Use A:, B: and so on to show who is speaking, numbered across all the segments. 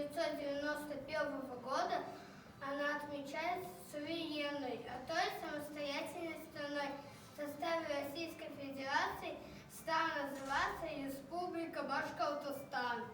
A: 1991 года она отмечается суверенной, то есть самостоятельной страной. В составе Российской Федерации стала называться Республика Башкортостан.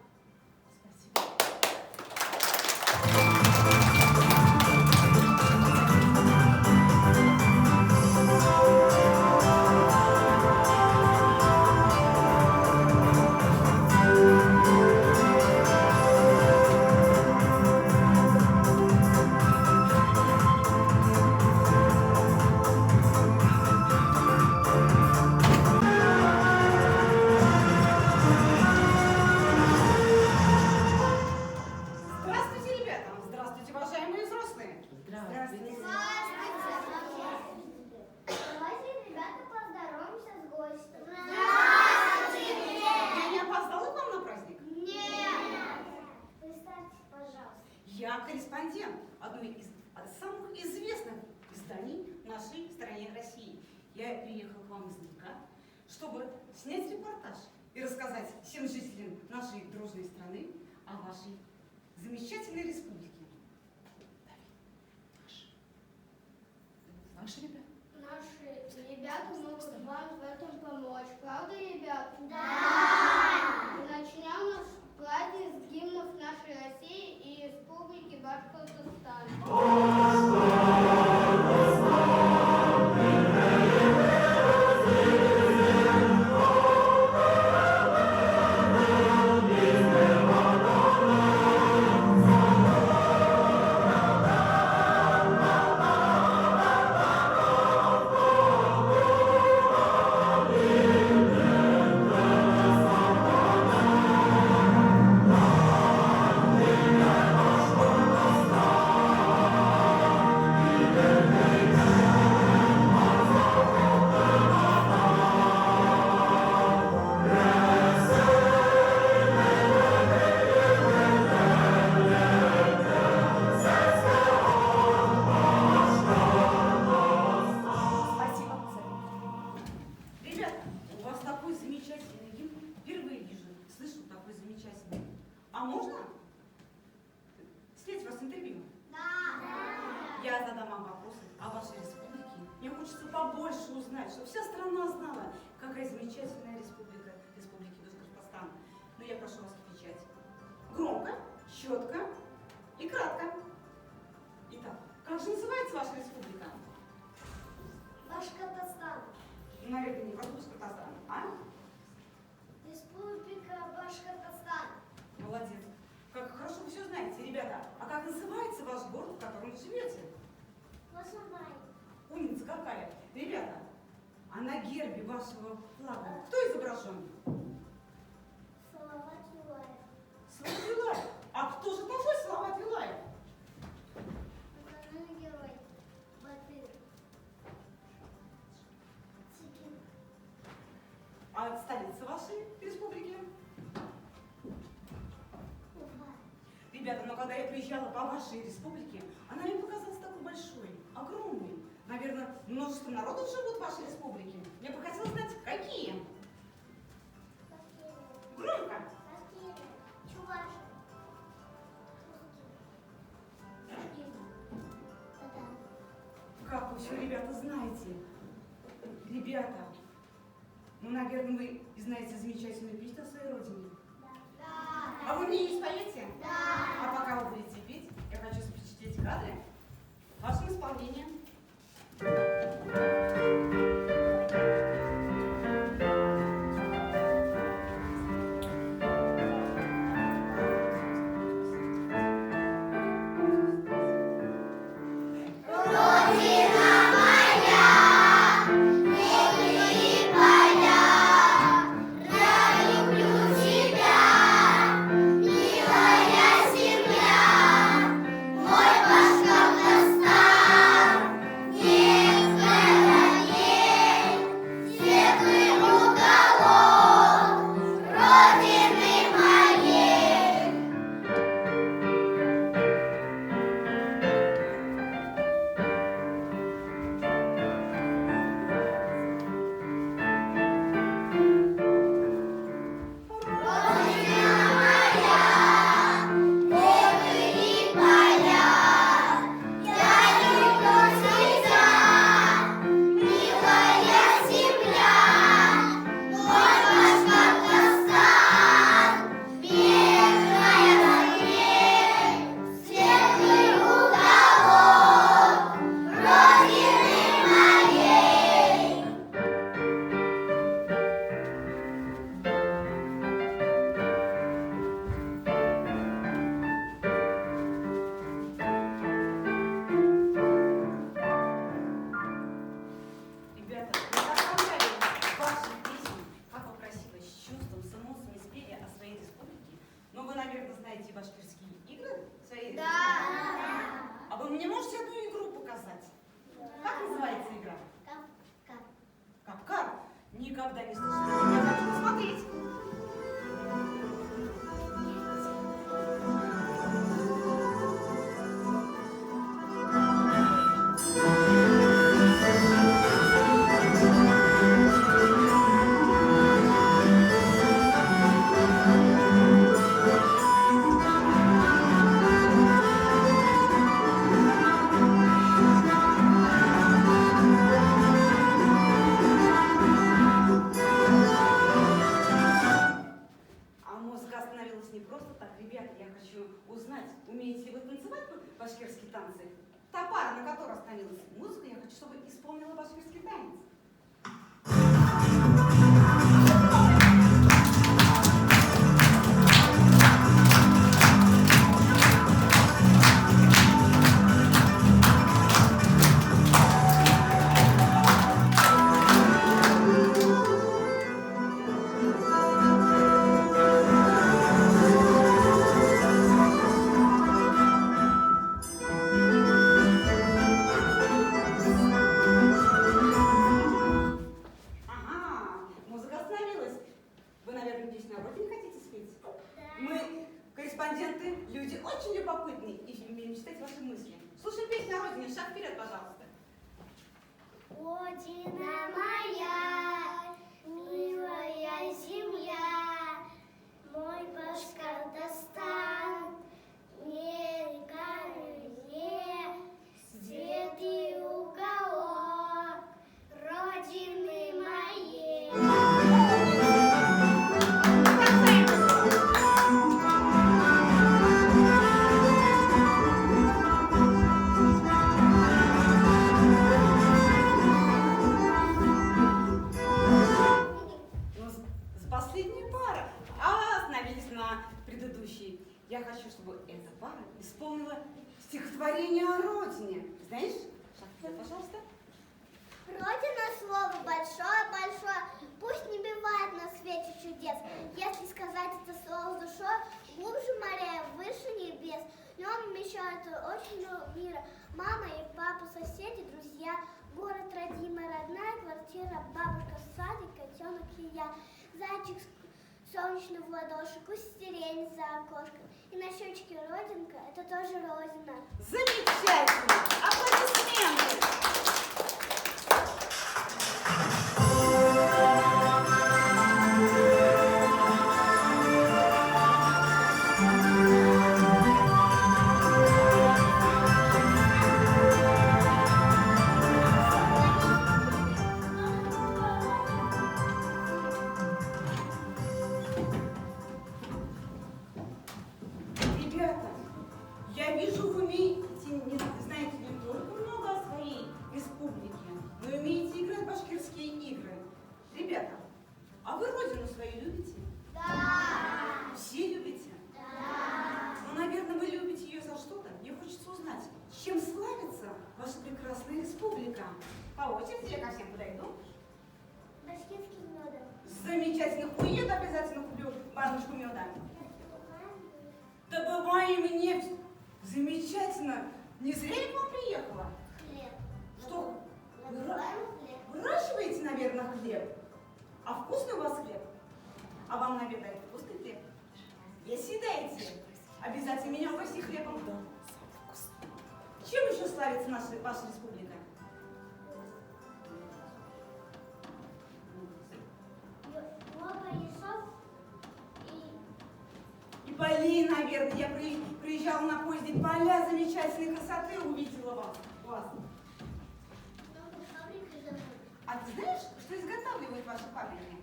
B: Я корреспондент одной из самых известных изданий в нашей стране России. Я приехала к вам издалека, чтобы снять репортаж и рассказать всем жителям нашей дружной страны о вашей замечательной республике.
C: Наши ребята?
A: Наши ребята могут вам в этом помочь. Правда, ребята?
D: Да!
A: И начнем наш праздник с гимнов нашей России и Республики Башкортостан.
B: А можно снять у вас интервью?
D: Да!
B: Я задам вам вопросы о вашей республике. Мне хочется побольше узнать, чтобы вся страна знала, какая замечательная республика, Республики Башкортостан. Но я прошу вас отвечать громко, четко и кратко. Итак, как же называется ваша республика?
D: Башкортостан.
B: Наверное, не просто Башкортостан, а?
D: Республика Башкортостан.
B: Молодец. Как хорошо вы все знаете, ребята. А как называется ваш город, в котором вы живете?
D: Лосунбай.
B: Умница какая. Ребята, а на гербе вашего флага кто изображен?
D: Салават Юлаев.
B: Салават Юлаев. А кто же такой Салават Юлаев?
D: Национальный герой. Батыр. Цикин.
B: А столица вашей республики?
D: Уфа.
B: Ребята, но когда я приезжала по вашей республике, она мне показалась такой большой, огромной. Наверное, множество народов живут в вашей республике. Мне бы хотелось знать, какие.
D: Башкирия.
B: Громко.
D: Башкирия. Чувашия. Русские. Татары.
B: Как вы все, ребята, знаете? Ребята, ну, наверное, вы знаете замечательную песню о своей родине.
D: Да.
B: А вы мне не споете?
D: Да.
B: А пока вы будете петь, я хочу запечатлеть кадры в вашем исполнении.
D: Я люблю тебя, милая
B: знаете башкирские игры? Свои?
A: Да.
B: А вы мне можете одну игру показать? Как называется игра?
D: Кап.
B: Капкан? Никогда не слышала. Я хочу посмотреть. А музыка остановилась не просто так. Ребята, я хочу узнать, умеете ли вы танцевать башкирские танцы? Та пара, на которой остановилась музыка, я хочу, чтобы исполнила башкирский танец. Ага, музыка остановилась. Вы, наверное, песню о родине хотите спеть? Мы, корреспонденты, люди очень любопытные и умеем читать ваши мысли. Слушаем песню о родине. Шаг вперед, пожалуйста.
D: Родина моя, милая земля, мой Башкортостан, не свет и уголок Родины моей.
B: С последней пары. А остановились на предыдущей. Я хочу, чтобы эта пара исполнила стихотворение о родине. Знаешь? Шаг вперед, пожалуйста.
D: Родина слово большое-большое, пусть не бывает на свете чудес. Если сказать это слово душой, глубже моря, выше небес. В нем вмещает очень много мира. Мама и папа, соседи, друзья, город родимый, родная квартира, бабушка, садик, котенок и я. Зайчик солнечный в ладоши, гусь сирень за окошком. И на щечке родинка, это тоже родина.
B: Замечательно! Аплодисменты! Ребята, я вижу, вы умеете, знаете не только много о своей республике, но и умеете играть в башкирские игры. Ребята, а вы родину свою любите?
A: Да.
B: Все любите?
A: Да.
B: Ну, наверное, вы любите ее за что-то. Мне хочется узнать, чем славится ваша прекрасная республика. По очереди я ко всем подойду.
D: Башкирским медом.
B: Замечательно. Уеду, обязательно куплю баночку меда. Добываем нефть. Замечательно. Не зря я к вам приехала.
D: Хлеб.
B: Что?
D: Добываем хлеб.
B: Выращиваете, наверное, хлеб? А вкусный у вас хлеб? А вам на обед дают вкусный хлеб? Если даете, обязательно меня угости хлебом. Чем еще славится ваша республика?
D: Много лесов и
B: И поли, наверное. Я приезжала на поезде, поля замечательной красоты увидела вас.
D: много фабрик и заводов.
B: А ты знаешь, что изготавливают ваши фабрики?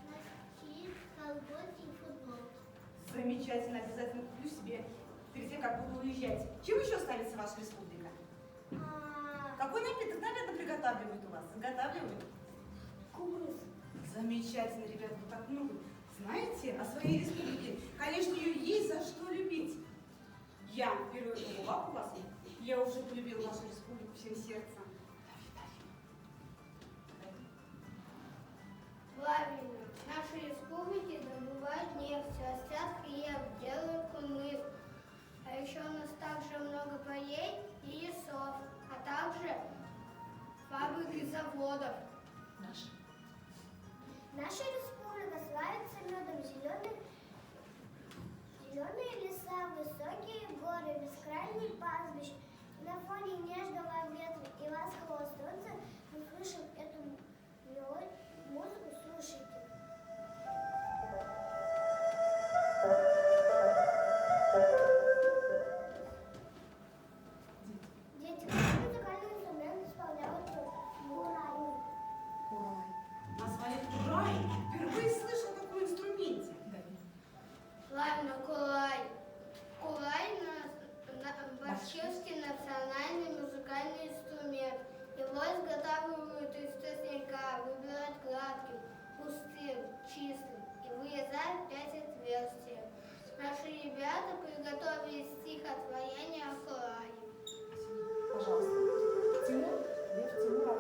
D: Носки, колготки и футболки.
B: Замечательно, обязательно куплю себе перед тем, как буду уезжать. Чем еще славится ваша республика? Какой напиток, наверное, приготавливают у вас? Заготавливают?
D: Кумыс.
B: Замечательно, ребята, вы так много знаете о своей республике. Конечно, ее есть за что любить. Я впервые побывала у вас, я уже полюбила вашу республику всем сердцем.
A: Правильно. В нашей республике добывают нефть, растят хлеб, делают кумыс.
D: пастбищ. На фоне нежного ветра и ласкового солнца мы слышим эту музыку, слушайте. Дети, какой музыкальный инструмент исполняют курай?
B: Курай. Назвали курай? Впервые слышу о таком инструменте.
A: Ладно, курай. Курай башкирский национальный музыкальный инструмент. Его изготавливают из тростника, выбирают гладким, пустым, чистым и вырезают 5 отверстий. Наши ребята приготовили стихотворение о курае.
C: Пожалуйста. Тимур, Лев Тимур.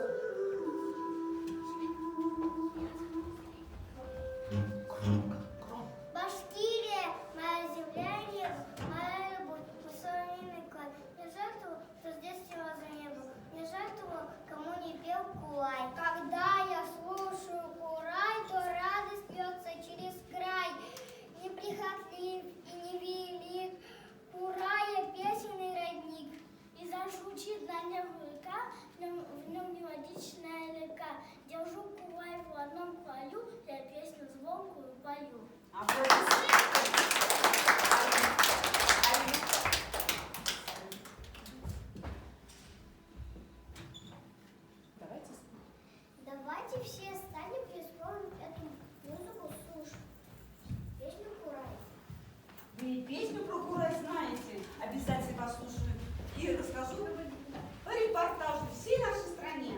D: Башкирия, моя земля, моя любовь, мой соловейный клад. Не жертву, кто здесь всего за небо, не жертву, кому не пел курай. Когда я слушаю курай, то радость льется через край. Неприхотлив и невелик, курая песенный родник. И зажучит на нем река, в нем мелодичная река. Держу курай в одном краю, я песню звонкую пою. Давайте все станем и исполним эту музыку, слушать. Песню курай.
B: Вы и песню про курай знаете? Обязательно послушаю. И расскажу репортаж всей нашей стране.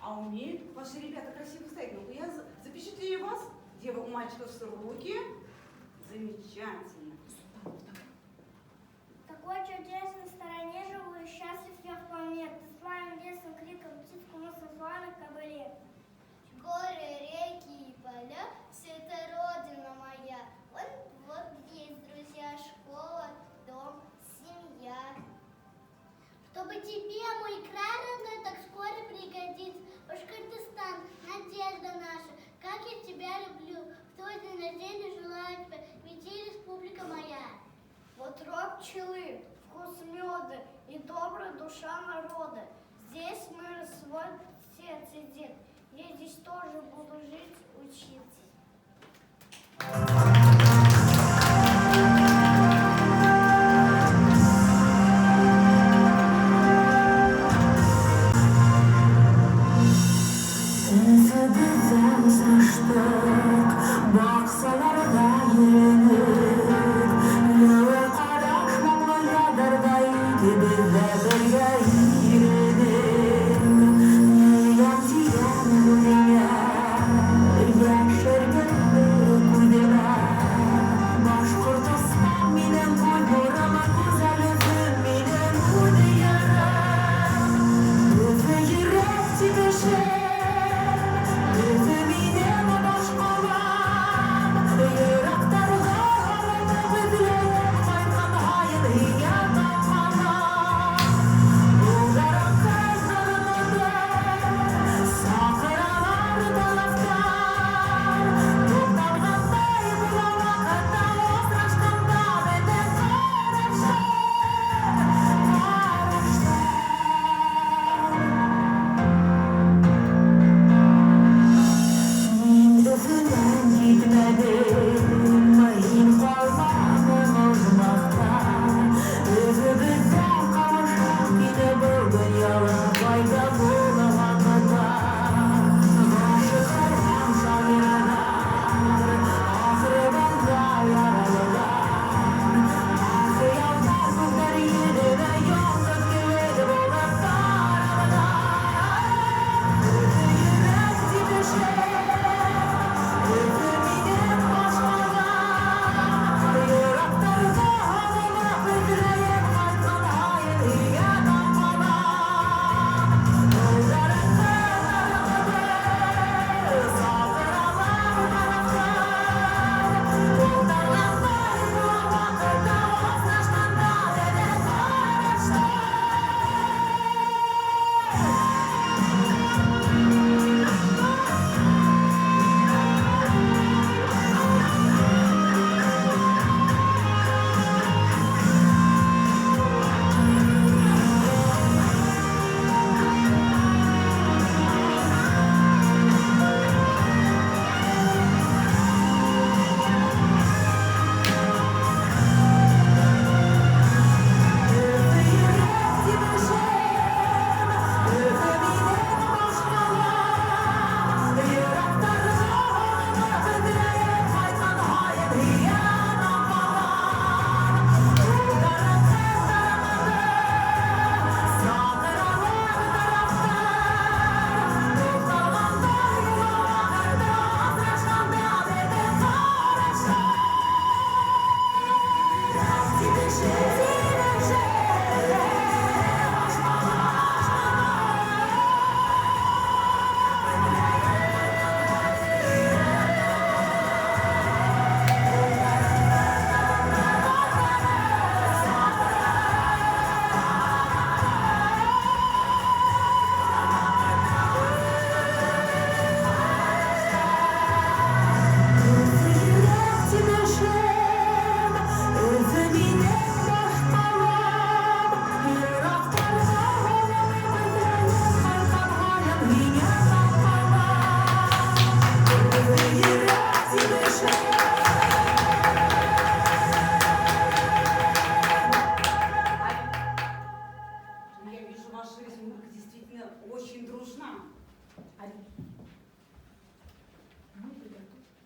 B: А умеют ваши ребята красиво стоять. Ну-ка, я запечатлею вас. Где у мальчиков руки? Замечательно.
D: Такой чудесной стороне живу, и счастлив я вполне. Ты с моим лесом, криком, птицку мы созвали на кобыле.
A: Горы, реки и поля, все это родина моя. Вот есть друзья, школа, дом, семья.
D: Чтобы тебе, мой край родной, так скоро пригодится. Башкортостан, надежда наша, как я тебя люблю. В твой день рождения желаю тебе, ведь и республика моя.
A: Вот род пчелы, вкус меда и добрая душа народа. Здесь мир свой отец и дед. Я здесь тоже буду жить, учиться.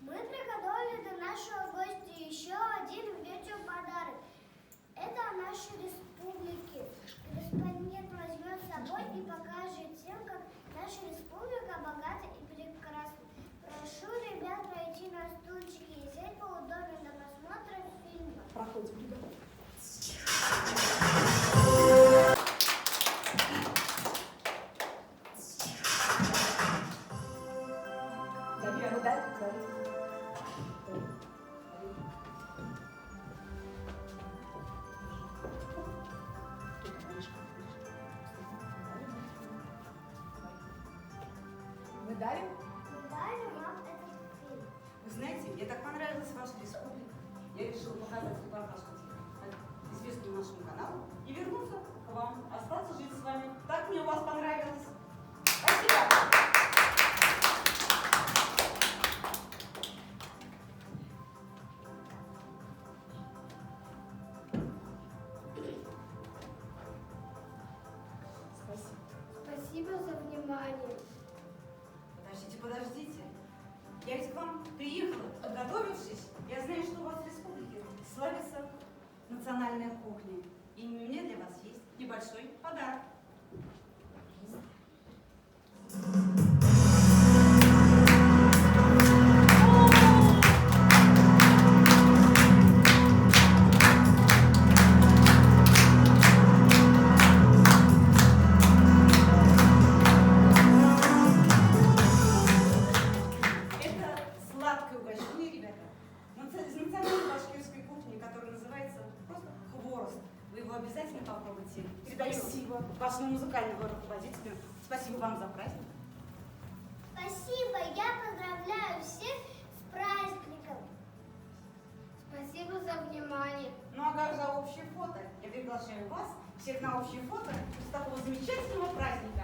D: Мы приготовили для нашего гостя еще один видеоподарок. Это о нашей республике. Корреспондент возьмет с собой и покажет всем, как наша республика
C: дарим?
D: Мы дарим вам этот фильм.
B: Вы знаете, мне так понравилась ваша республика. Я решила показать репортаж известному нашему каналу и вернуться к вам, остаться жить с вами. Так мне у вас понравилось. Спасибо.
C: Спасибо.
A: Спасибо за внимание.
B: Подождите, подождите. Я ведь к вам приехала, подготовившись. Я знаю, что у вас в республике славится национальная кухня. И у меня для вас есть небольшой подарок. Это сладкое угощение, ребята, из национальной башкирской кухни, которая называется просто хворост. Вы его обязательно попробуйте. Передаю
C: Спасибо.
B: вашему музыкальному руководителю. Спасибо вам за праздник.
D: Спасибо, я поздравляю всех с праздником.
A: Спасибо за внимание.
B: Ну а как же общее фото? Я приглашаю вас всех на общее фото с такого замечательного праздника.